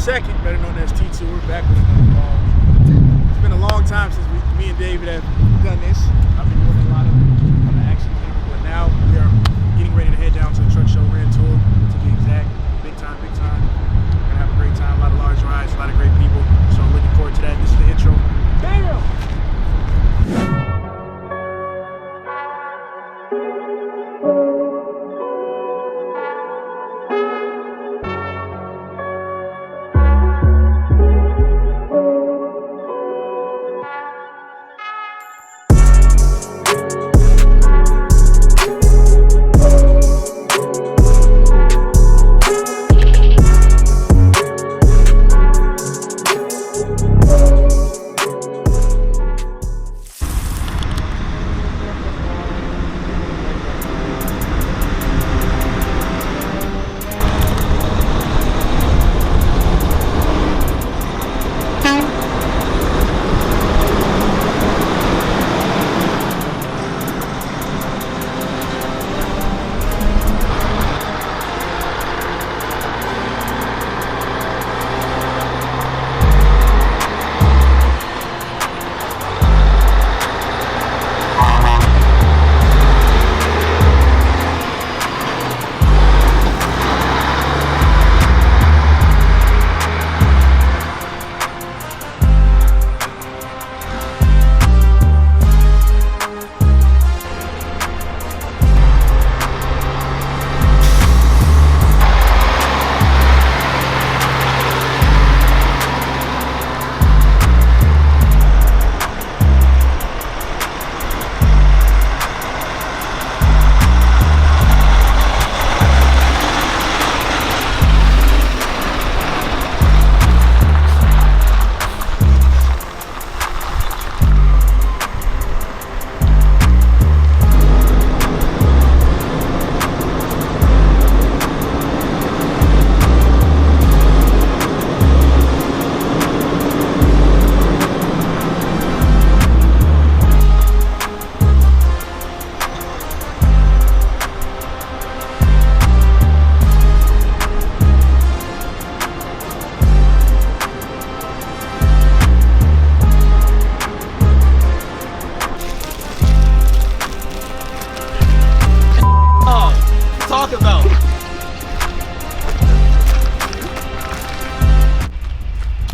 2nd, better known as T2. We're back with another ball. It's been a long time since me and David have done this. I've been doing a lot of action here, but now we are getting ready to head down to the truck show, Rantoul, to be exact. Big time, big time. We're gonna have a great time, a lot of large rides, a lot of great people. So looking forward to that. This is the intro. Bam!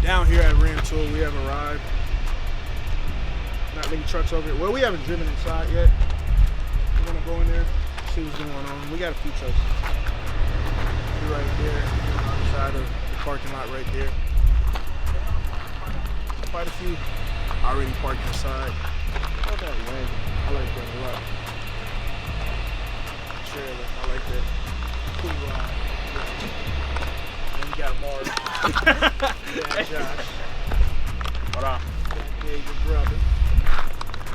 Down here at Rantoul, we have arrived. Not many trucks over here. Well, we haven't driven inside yet. We're gonna go in there, see what's going on. We got a few trucks. We're right there, on the side of the parking lot right there. Quite a few already parked inside. Oh, that way. I like that a lot. Trailer, I like that. Cool ride. And we got Mark. Yeah, Josh. What up? Yeah, your brother.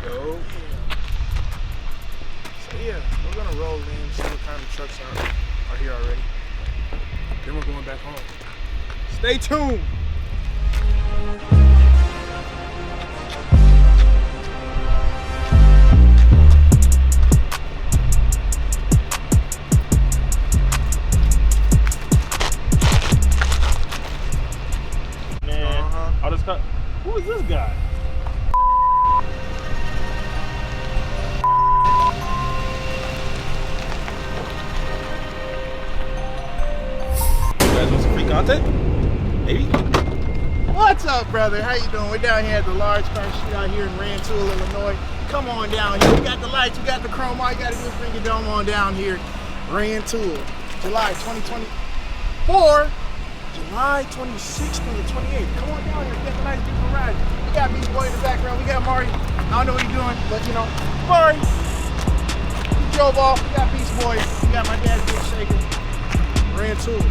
Yo. So yeah, we're gonna roll in, see what kind of trucks are here already. Then we're going back home. Stay tuned. Who is this guy? You guys want some free content? Maybe? What's up, brother? How you doing? We're down here at the large car shoot out here in Rantoul, Illinois. Come on down here. We got the lights, we got the chrome. All you gotta do is bring your dome on down here. Rantoul, July 2024. July 26th and the 28th. Come on down here, get the nice beautiful ride. We got Beast Boy in the background, we got Mari. I don't know what he's doing, but you know, Mari. We drove off, we got Beast Boy, we got my dad's big shaker. Rantoul.